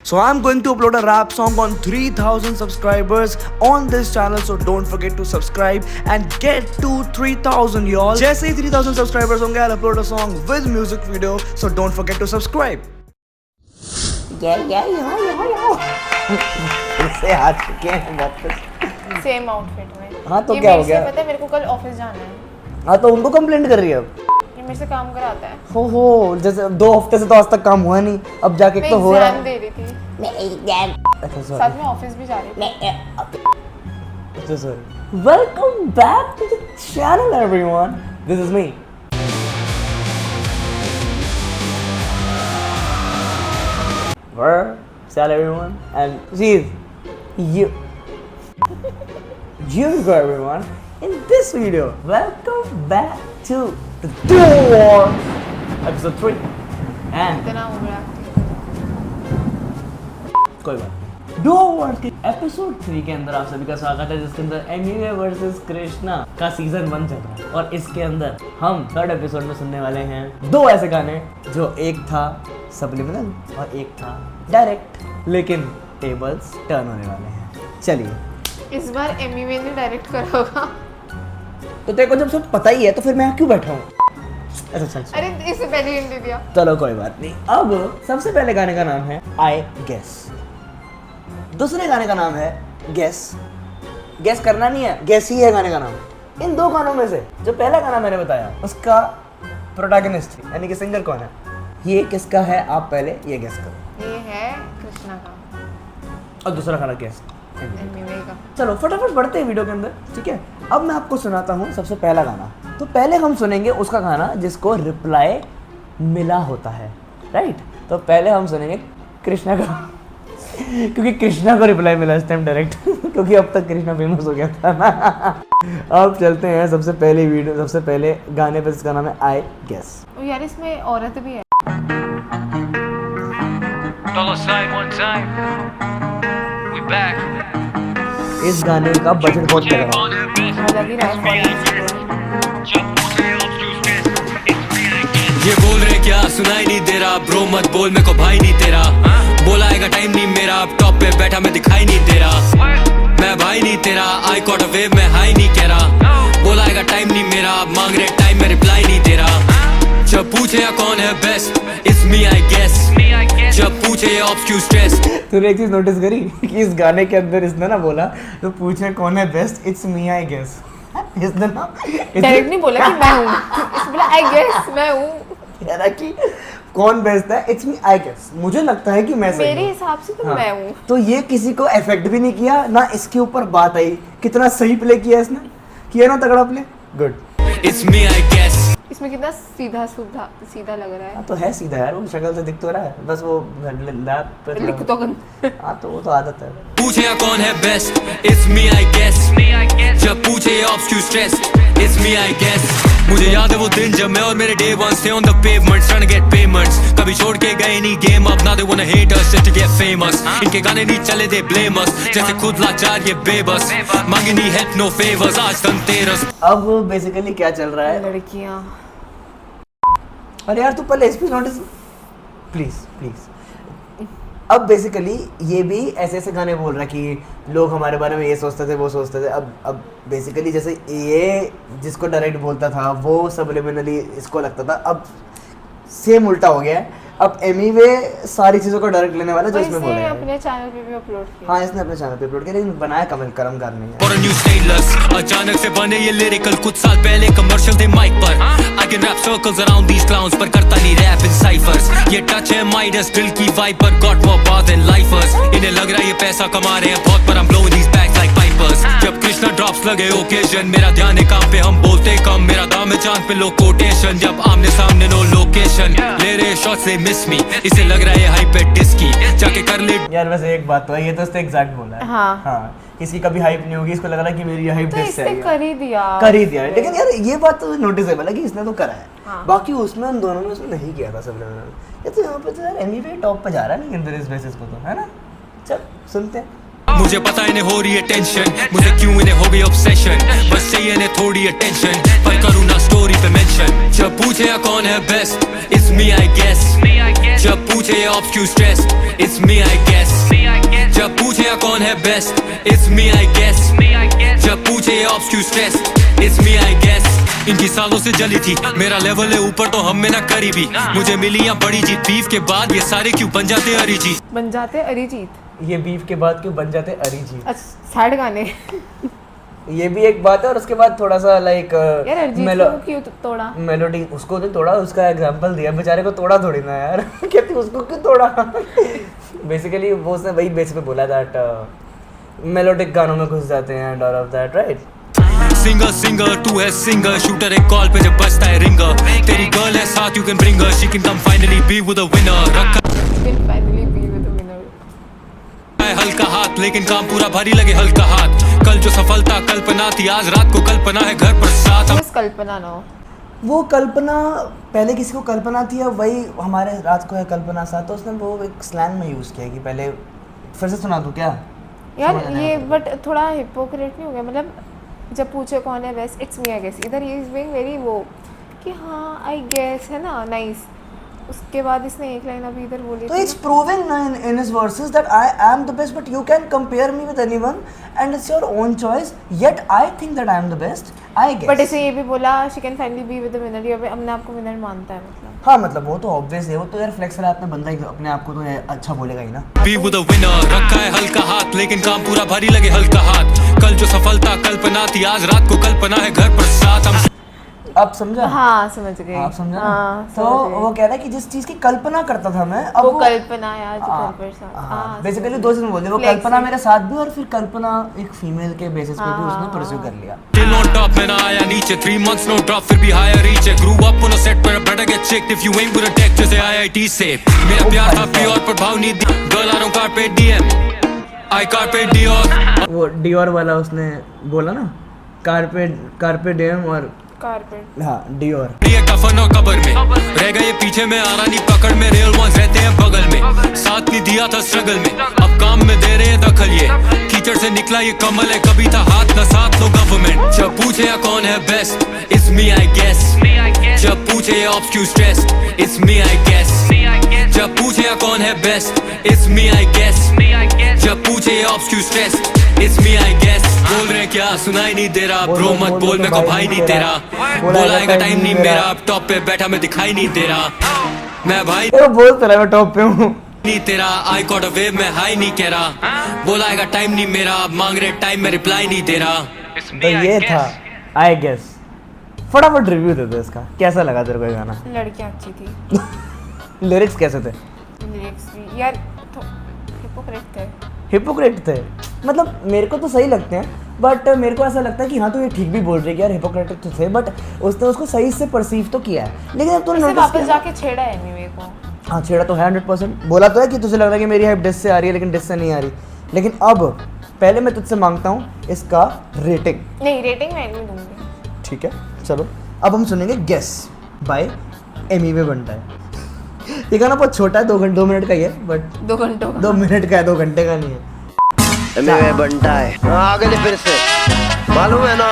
So I'm going to upload a rap song on 3000 subscribers on this channel, so don't forget to subscribe and get to 3000 y'all. जैसे ही 3000 subscribers होंगे, I'll upload a song with music video, so don't forget to subscribe. इससे आ चुके हैं वापस same outfit में। हाँ, तो ये क्या हो मेरे से गया? पता है, मेरे को कल ऑफिस जाना है। हाँ, तो उनको कंप्लेंट कर रही है अब। ये मेरे से काम कराता है। हो जैसे 2 हफ्ते से तो आज तक काम हुआ नहीं, अब जाके मैं तो हो रहा एग्जाम है। दे रही थी, मैं एग्जाम अच्छा साथ में ऑफिस भी जा रही थी। Sorry. Welcome back to the channel everyone, this is me. What's up everyone, and please you go everyone. In this video, welcome back to the Dual War episode 3 and इतना हो गया। कोई बात। Dual War के episode 3 के अंदर आप सभी का स्वागत है, जिसके अंदर एमिवे वर्सेस कृष्णा का सीजन 1 चल रहा है और इसके अंदर हम 3rd एपिसोड में सुनने वाले हैं 2 ऐसे गाने जो एक था सब्लिमिनल और एक था डायरेक्ट, लेकिन टेबल्स टर्न होने वाले हैं। चलिए, इस बार एमिवे ने डायरेक्ट करा होगा। तो तेरे को जब सब पता ही है तो फिर मैं क्यों बैठा हूँ? अच्छा चल, अरे इससे पहले हिंट दे दिया। चलो कोई बात नहीं। अब सबसे पहले गाने का नाम है आई गेस, दूसरे गाने का नाम है गेस। गेस करना नहीं है, गेस ही है गाने का नाम। इन 2 गानों में से जो पहला गाना मैंने बताया उसका प्रोटैगनिस्ट यानी कि सिंगर कौन है, ये किसका है, आप पहले ये गेस करो। ये है कृष्णा का और दूसरा गाना गेस एमिवे का। चलो फटाफट बढ़ते हैं वीडियो के अंदर, ठीक है। अब मैं आपको सुनाता हूँ सबसे पहला गाना। तो पहले हम सुनेंगे उसका गाना जिसको रिप्लाई मिला होता है, राइट। तो पहले हम सुनेंगे कृष्णा का क्योंकि कृष्णा को रिप्लाई मिला इस टाइम डायरेक्ट क्योंकि अब तक कृष्णा फेमस हो गया था ना। अब चलते हैं सबसे पहले गाने पे, जिसका नाम है आई गेस। यार इसमें औरत भी है। इस गाने का बजट बहुत तगड़ा है। लग ही रहा है। ये बोल रहे क्या सुनाई नहीं दे रहा, ब्रो मत बोल मेरे को भाई नहीं तेरा, बोलाएगा टाइम नहीं मेरा, अब टॉप पे बैठा मैं दिखाई नहीं दे रहा, मैं भाई नहीं तेरा, आई कॉट अ वेव मैं हाई नहीं कह रहा, बोलाएगा टाइम नहीं मेरा, मांग रहे टाइम में रिप्लाई नहीं दे रहा, जब पूछे या कौन है best it's me I guess, जब पूछे ऑब्स्क्यूज स्ट्रेस। तूने एक चीज नोटिस करी कि इस गाने के अंदर इसने ना बोला तो पूछे कौन है best it's me I guess, इसने ना डायरेक्ट नहीं बोला कि मैं हूँ, इसने बोला आई गेस मैं हूँ। कह रहा कि कौन बेस्ट है, इट्स मी आई गेस, मुझे लगता है कि मैं सही मेरे हूँ। हिसाब से तो हाँ। मैं हूँ। तो ये किसी को इफेक्ट भी नहीं किया ना, इसके ऊपर बात आई। कितना सही प्ले किया इसने, किया ना तगड़ा play, good. It's me I guess. इसमें कितना सीधा लग रहा है। तो है सीधा यार, वो शक्ल से दिख तो रहा है, बस वो लैप पे लिख तो हाँ, तो वो तो आदत है। पूछे या कौन है best it's me I guess, जब पूछे obscures stress it's me I guess. मुझे याद है वो दिन जब मैं और मेरे डे वंस थे on the pavements trying to get payments, कभी छोड़ के गए नहीं गेम, अब ना they want to hate us just to get famous, इनके गाने नहीं चले दे ब्लेम अस, जैसे खुद लाचार ये बेबस, मांगे नहीं हेल्प नो फेवर्स, आज धनतेरस। अब बेसिकली क्या चल रहा है, लड़कियाँ। अरे यार तू पहले इस पे नोटिस प्लीज। अब बेसिकली ये भी ऐसे गाने बोल रहा है कि लोग हमारे बारे में ये सोचते थे वो सोचते थे। अब बेसिकली जैसे ये जिसको डायरेक्ट बोलता था वो सबलिमिनली इसको लगता था, अब सेम उल्टा हो गया है। अब एमिवे सारी चीज़ों को डायरेक्ट लेने वाला जो इसमें बोला है। अपने चैनल पे भी अपलोड किया। हाँ, इसने अपने चैनल पे अपलोड किया, लेकिन बनाया कमल करम कर नहीं है। और न्यू स्टेटस अचानक से बने ये लिरिकल, कुछ साल पहले कमर्शियल थे माइक पर, I can rap circles around these clowns, पर करता नहीं रैप इन साइफर्स, ये टच है माइडस दिल की वाइब पर, गॉट मोर बात देन लाइफर्स, इन्हें लग रहा है ये पैसा कमा रहे हैं बहुत, पर I'm blowing these bags like pipers, जब कृष्णा ड्रॉप्स लगे ओकेजन, मेरा ध्यान है काम पे हम बोलते कम, मेरा दाम है चांद पे लो कोटेशन, जब आमने सामने नो लोकेशन, ले रहे शॉट्स दे मिस मी, इसे लग रहा है हाई पे डिस्की, जाके कर ले। यार वैसे एक बात तो है, ये तो उसने एग्जैक्ट बोला है। हाँ, इसकी कभी हाइप नहीं होगी, इसको लग रहा है कि मेरी हाइप तो डिस है, इसने कर ही दिया है। लेकिन यार ये बात तो नोटिसेबल है कि इसने तो करा है। हाँ। बाकी उसमें उन दोनों में उसने नहीं किया था सबलिमिनल। ये तो यहाँ पे तो यार एमिवे टॉप पे जा रहा है, लेकिन फिर इस बेसिस को तो है ना। चल सुनते हैं। मुझे पता इन्हें हो रही है टेंशन, मुझे क्यों इन्हें हो गई ऑब्सेशन, बस चाहिए इन्हें थोड़ी अटेंशन, पर करूँ ना स्टोरी पे मेंशन, जब पूछे या कौन है best it's me I guess, जब पूछे obscures stress it's me I guess. या कौन है best, it's me I guess. जब पूछे ये ऑप्स क्यों stress, it's me I guess. इनकी सालों से जली थी, मेरा लेवल है ऊपर तो हम में ना करीबी। मुझे मिली या बड़ी जीत, बीफ के बाद ये सारे क्यों बन जाते अरिजीत। बन जाते अरिजीत। ये बीफ के बाद क्यों बन जाते अरिजीत। अच्छा सैड गाने। ये भी एक बात है, और उसके बाद थोड़ा सा लाइक यार अरिजीत को क्यों तोड़ा। मेलोडी उसको तो तोड़ा, उसका एग्जांपल दिया, बेचारे को तोड़ा थोड़ी ना यार। कहती उसको क्यों तोड़ा। बेसिकली वो उसने वही बेस पे बोला दैट मेलोडिक गानों में घुस जाते हैं and all of that, right. Singer singer तू है सिंगर, शूटर एक कॉल पे जब बजता है रिंगर। तेरी गर्ल है साथ, you can bring her, she can come finally be with a winner. रखा finally be with a winner. है हल्का हाथ, लेकिन काम पूरा भारी लगे हल्का हाथ। कल जो सफलता कल्पना थी, आज रात को कल्पना है घर पर साथ। बस कल्पना ना हो। वो कल्पना पहले किसी को कल्पना थी, अब वही हमारे रात को है कल्पना सा, तो उसने वो एक स्लैंग में यूज़ किया कि पहले फिर से सुना दूँ क्या यार ये, बट थोड़ा हिपोक्रेट नहीं हो गया। मतलब जब पूछे कौन है best, it's me I guess. इधर ही इज बीइंग वेरी वो कि हाँ आई गेस है ना, नाइस। उसके बाद इसने एक लाइन अभी इधर बोली तो it's proving in his verses that I am the best, but you can compare me with anyone and it's your own choice, yet I think that I am the best, I guess। But इसे ये भी बोला she can finally be with the winner. ये अपने आप को winner मानता है मतलब। हाँ मतलब वो तो ऑब्वियस है, वो तो यार फ्लेक्स वाला अपना बंदा ही अपने आप को तो अच्छा बोलेगा ही ना। बी विद अ विनर, रखा है हल्का हाथ, लेकिन काम पूरा भारी लगे हल्का हाथ। कल जो सफलता कल्पना थी, आज रात को कल्पना है घर पर साथ। हम अब समझा। हाँ समझ गई। आप समझा। हाँ, तो वो कह रहा है कि जिस चीज की कल्पना करता था मैं, अब वो कल्पना यार जो घर पर साथ। हाँ बेसिकली दो चीजें बोल, वो कल्पना मेरे साथ भी, और फिर कल्पना एक फीमेल के बेसिस पे भी उसने परस्यू कर लिया। Still on top, मैं ना आया नीचे, 3 months no drop, फिर भी higher reach है। Grew up on a set पर better get checked if you ain't with a tech, जैसे IIT से। मेरा प्यार था प्योर पर भाव नहीं दी, girl I don't carpe diem, I carpe dior। वो डियोर वाला उसने बोला ना, कार्पे डियम और कारपेट। हाँ डियोर। ये कफन और कबर में रह गए पीछे में, आ रहा नहीं पकड़ में। रियल वंस रहते हैं बगल में, साथ नहीं दिया था स्ट्रगल में, अब काम में दे रहे हैं दखल। ये कीचड़ से निकला ये कमल है, कभी था हाथ न साथ नो गवर्नमेंट। जब पूछे या कौन है best, it's me I guess. जब पूछे ये ऑप्स क्यों stress, it's me I guess. जब पूछे या कौन है best, it's me I guess. जब पूछे ये ऑप्स क्यों stress, it's me I guess. बोल रहे क्या सुनाई नहीं दे रहा, ब्रो मत बोल मेरे को भाई नहीं तेरा। बोलाएगा टाइम नहीं मेरा, अब टॉप पे बैठा मैं दिखाई नहीं दे रहा। मैं भाई वो बोल तो रहा मैं टॉप पे हूँ नहीं तेरा, आई कॉट अ वेव में हाई नहीं कह रहा। बोलाएगा टाइम नहीं मेरा, अब मांग रहे टाइम में रिप्लाई नहीं दे रहा। तो ये था आई गेस। फटाफट रिव्यू दे दो इसका, कैसा लगा तेरे को ये गाना। लड़कियाँ अच्छी थी। लिरिक्स कैसे थे। लिरिक्स भी यार हिपोक्रेट थे। हिपोक्रेट थे मतलब मेरे को तो सही लगते हैं, बट मेरे को ऐसा लगता है कि हाँ तो ये ठीक भी बोल रही है कि यार हिपोक्रेटिक तो थे, बट उसने उसको सही से परसीव तो किया है। लेकिन अब तूने नोटिस वापस किया जाके छेड़ा है एनीवे को। हाँ छेड़ा तो है 100%। बोला तो है कि तुझे लग रहा है कि मेरी हाइप डिस से आ रही है, लेकिन डिस से नहीं आ रही। लेकिन अब पहले मैं तुझसे मांगता हूँ इसका रेटिंग। नहीं रेटिंग मैं नहीं दूंगी। ठीक है चलो, अब हम सुनेंगे गेस बाय एमीवे बंटा है। ये गाना बहुत छोटा है, 2 मिनट का ही है, बट 2 घंटों का। 2 मिनट का है, 2 घंटे का नहीं है। एमीवे बंटा है आगे फिर से मालूम है ना,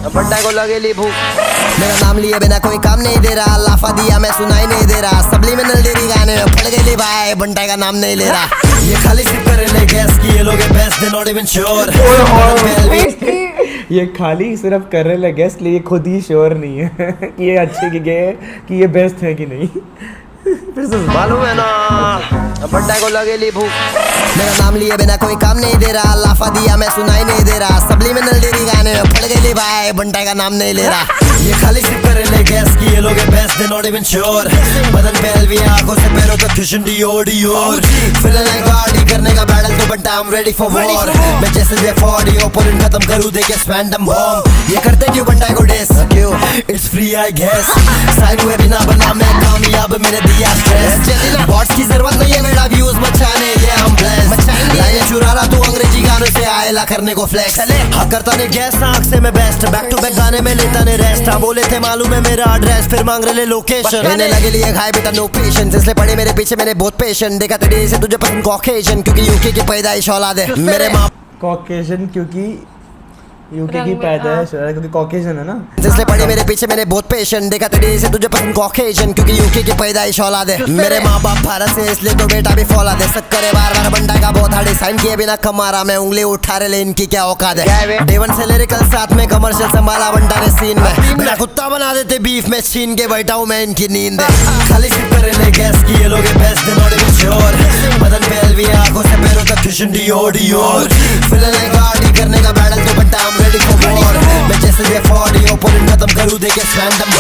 बंटा को लगेली भूख। मेरा नाम लिए बिना कोई काम नहीं दे रहा, लाफा दिया मैं सुनाई नहीं दे रहा, सब्लिमिनल डेरी गाने में पड़ गई भाई, बंटा का नाम नहीं ले रहा। ये खाली सिर्फ कर ले गैस की, ये लोग best they not even sure. ये खाली सिर्फ कर रहे गेस लिए, ये खुद ही श्योर नहीं है कि ये अच्छे की गए कि ये बेस्ट है कि नहीं। फिर से मालूम है ना, बंटा को लगेली भूख। मेरा नाम लिए बिना कोई काम नहीं दे रहा, लाफा दिया मैं सुनाई नहीं दे रहा, सब्लिमिनल डेरी गाने में पड़ गई भाई, बंटा का नाम नहीं ले रहा। ये खाली सिर्फ कर ले गैस की, ये लोग best they not even sure. बदन पे एलवी आंखों से पैरों तक क्वेश्चन डियोर। फिलहाल लाइक गाड़ी करने का बैटल तो बंटा I am ready for war. मैं जैसे जेफ हार्डी ओपोनेंट खत्म करूं देके स्पैंडम बॉम्ब। ये करते क्यों बंटा को डेस क्यों, it's free I guess. Side हुए बिना बना मैं कामयाब, मैंने दिया स्ट्रेस। बॉट्स की जरूरत नहीं है मेरा व्यूज बचाने, ये हम ब्लेस्ड। लाइनें चुरा रहा तू अंग्रेजी गानों से आएला करने को फ्लेक्स। हाँ करता ने गैस नाक से मैं बेस्ट, बैक टू बैक गाने में लेता ने रेस्ट। हाँ बोले थे मालूम है मेरा एड्रेस, फिर मांग रहे लोकेशन। मैंने लगे लिए खाए बेटा नो पेशेंस, इसलिए पड़े मेरे पीछे मैंने बहुत पेशेंट। देखा तेरे से तुझे पसंद कॉकेशियन, क्योंकि यूके की पैदाइश औलाद है मेरे माँ। कॉकेशियन क्योंकि यूके की पैदाइश है, क्योंकि कॉकेशियन है ना, इसलिए पड़े मेरे पीछे मैंने बहुत पेशेंट। देखा तेरे से तुझे पसंद कॉकेशियन, क्योंकि यूके की पैदाइश औलाद है मेरे माँ बाप भारत से, इसलिए तो बेटा भी फौलाद है। शक्कर है बार बार बंटा का बहुत हार्ड साइन किए बिना कमा रहा मैं उंगली उठा रहे ले इनकी क्या औकात क्या है बे? है डेवन से लिरिकल साथ में कमर्शियल संभाला बंटा ने सीन में मेरा कुत्ता बना देते बीफ में छीन के बैठा हूँ मैं इनकी नींद है खाली सिप करे ले गैस की ये लोग best they not even sure बदन पे एलवी आंखों से पैरों तक क्रिश्चियन डियोर फिलहाल है गाड़ी करने का बैटल तो बंटा I'm ready for war मैं जैसे ये 40 ओपोनेंट खत्म करूँ देके रैंडम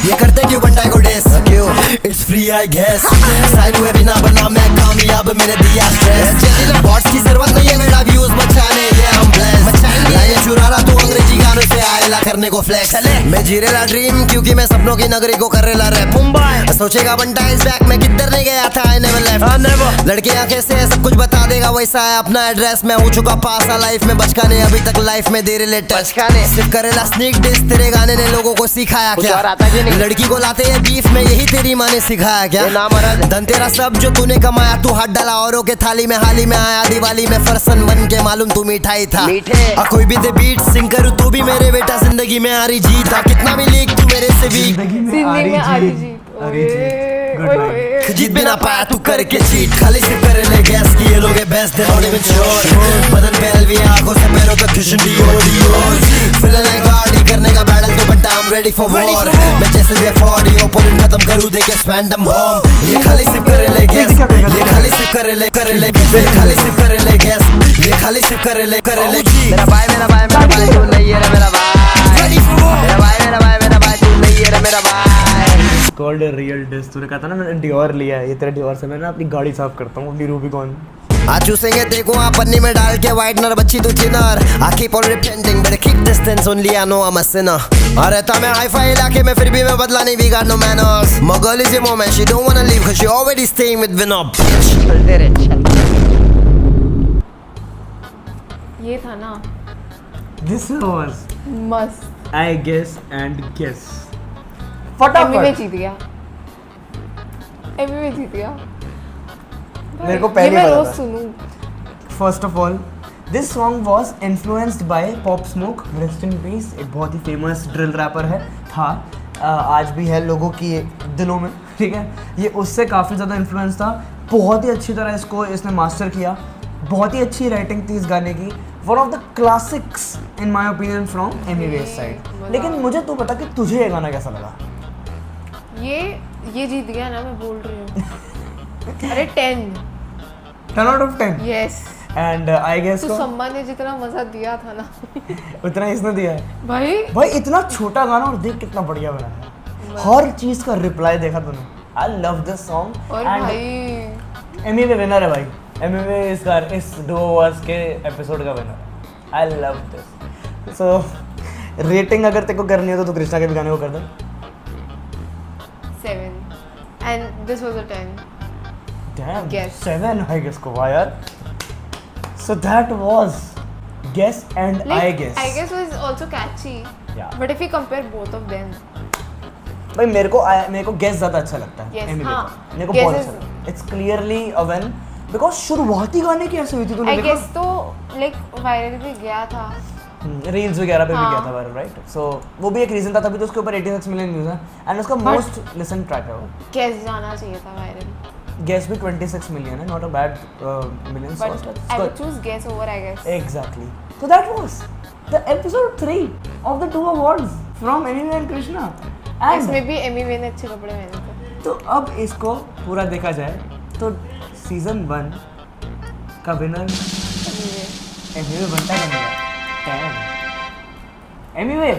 ये करते क्यों बंटा को डेस क्यों it's free I guess sign हुए बिना बना मैं कामयाब मैंने दिया स्ट्रेस बॉट्स की जरूरत नहीं है मेरा व्यूज बचाने ये हम ब्लेस लाइनें चुरा रहा तू अंग्रेजी गानों से आएला करने को फ्लेक्स मैं जी रेला ड्रीम क्योंकि मैं सपनों की नगरी को कर रेला रैप मुंबई सोचेगा बंटा इस बैक में किधर नहीं गया था आई नेवर लेफ्ट लड़के आंखें से सब कुछ बता देगा वैसा है अपना एड्रेस मैं हो चुका पास आ लाइफ में बचकाने अभी तक लाइफ में दे रिलेटेड सिर्फ करेला स्नीक डिस तेरे गाने ने लोगों को सिखाया कुछ क्या और आता कि नहीं? लड़की को लाते हैं बीफ में यही तेरी माँ ने सिखाया क्या ये नाम मरद धन तेरा सब जो तूने कमाया तू हाथ डाला औरों के थाली में हाल ही में आया दिवाली में फरसन बन के मालूम तू मिठाई था मीठे। कोई भी दे बीट सिंग करूँ तू भी मेरे बेटा जिंदगी में आ रही जीत था कितना भी लीक तू मेरे से भी जिंदगी में अरिजीत ओए जीत भी ना पाया तू करके चीट खाली सिर्फ करे ले गैस की ये लोग best they not even sure बदन पे एलवी आंखों से पैरों तक क्रिश्चियन डियोर फिलहाल है गाड़ी करने का बैटल तो बंटा I'm ready for war मैं जैसे ये 40 ओपोनेंट खत्म करूँ देके रैंडम होम ये खाली सिर्फ करे ले गैस ये खाली सिर्फ करे ले ये खाली सिर्फ करे ले गैस ये खाली सिर्फ करे ले मेरा भाई तू नहीं है रे मेरा भाई मेरा भाई तू नहीं है रे मेरा भाई कॉल्ड रियल डिस तूने कहा था ना मैंने डियोर लिया है ये तेरा डियोर से मैं ना अपनी गाड़ी साफ करता हूँ अपनी रूबिकॉन आज चूसेंगे देखो आप पन्नी में डाल के वाइटनर बच्ची तू चिनर I keep on repenting but I keep distance only I know I'm a sinner अरे था मैं हाई फाई इलाके में फिर भी मैं बदला नहीं we got no manners My girl is a moment she don't wanna leave cause she already staying with Vinod bitch चलते रे ये था ना दिस वाज मस्त I guess and guess Emmy जीत गया एमी जीत गया मेरे को पहले ये मैं पता रोज था। सुनूं first of all this song was influenced by pop smoke rest in peace एक बहुत ही फेमस ड्रिल रैपर है था आज भी है लोगों की दिलों में ठीक है ये उससे काफ़ी ज़्यादा इन्फ्लुएंस था बहुत ही अच्छी तरह इसने मास्टर किया बहुत ही अच्छी राइटिंग थी इस गाने की one of the classics in my opinion from एमी वेस्ट साइड लेकिन मुझे तू बता कि तुझे ये गाना कैसा लगा ये जीत गया ना मैं बोल रही हूँ अरे 10 10 out of 10 yes and I guess तो सम्मान ने जितना मजा दिया था ना उतना ही इसने दिया है भाई इतना छोटा गाना और देख कितना बढ़िया बना है हर चीज का रिप्लाई देखा तूने आई लव दिस सॉन्ग और भाई एमी वे विनर है भाई एमी वे इस डुओ वर्स के एपिसोड का winner I love this so rating अगर तेरे को करनी हो तो तू कृष्णा के भी गाने को कर दे 7 and this was a 10 Damn, Guess. 7 I guess को वाह यार so that was guess and I guess was also catchy Yeah. but if you compare both of them भाई मेरे को गेस ज्यादा अच्छा लगता है Yes, Emily हाँ, का। मेरे को Guess बहुत is- अच्छा लगता है it's clearly a win because शुरुआती गाने की ऐसे हुई थी तूने I guess तो like वायरल भी गया था रील्स वगैरह पे भी हाँ। गया था वायरल राइट सो वो भी एक रीजन था तभी तो उसके ऊपर 86 मिलियन व्यूज है एंड उसका मोस्ट लिसन ट्रैक है वो कैसे जाना चाहिए था वायरल गेस भी 26 मिलियन है not a bad millions but I would choose guess over I guess Exactly. So that was the episode 3 of the 2 awards from Emily and Krishna. And इसमें भी एमी वे ने अच्छे कपड़े पहने थे तो अब इसको पूरा देखा जाए तो सीजन 1 का विनर एमी वे बनता बनेगा। Damn. एमी वे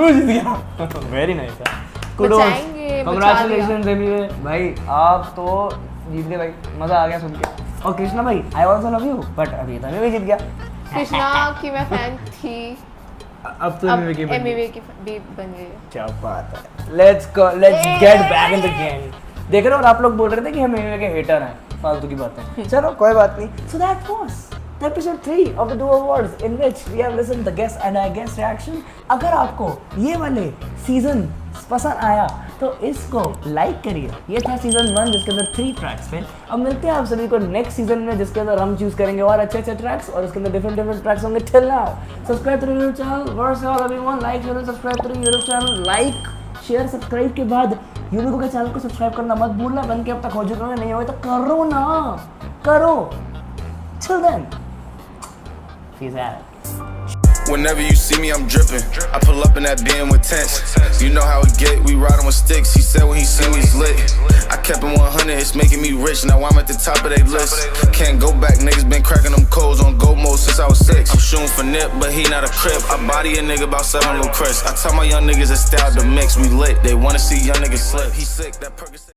वेरी नाइस बचाएंगे, कांग्रेचुलेशंस एमी वे भाई आप तो जीत गए भाई मजा आ गया सुन के और कृष्णा भाई I also love you but अभी तो एमी वे जीत गया कृष्णा की मैं फैन थी अब तो अब एमी वे की बन एमी गई। वे की भी बन गई है क्या बात है let's get back in the game देख रहे हो और आप लोग बोल रहे थे कि हम एमी के हेटर हैं फालतू की बातें चलो कोई बात नहीं so that was the episode 3 of the do awards in which we have listened the guest and I guest reaction अगर आपको ये वाले सीजन पसंद आया तो इसको लाइक करिए ये था सीजन 1 जिसके अंदर 3 ट्रैक्स थे अब मिलते हैं आप सभी को नेक्स्ट सीजन में जिसके अंदर हम चूज करेंगे और अच्छे अच्छे ट्रैक्स और उसके अंदर डिफरेंट ट्रैक्स होंगे till now subscribe to YouTube channel verse all everyone like share subscribe to YouTube channel like share subscribe के बाद यूनिको के चैनल को सब्सक्राइब करना मत भूलना। बन के अब तक हो चुके होंगे, नहीं हुए तो करो ना, करो। Till then, peace out. Whenever you see me, I'm dripping. I pull up in that BM with tents. You know how we get, we riding with sticks. He said when he see me, he's lit. I kept him 100, it's making me rich. Now I'm at the top of their list. Can't go back, niggas been cracking them codes on go mode since I was 6. I'm shooting for Nip, but he not a crip. I body a nigga about 7 little Chris. I tell my young niggas it's style to mix, we lit. They wanna see young niggas slip. He sick, that Percocet.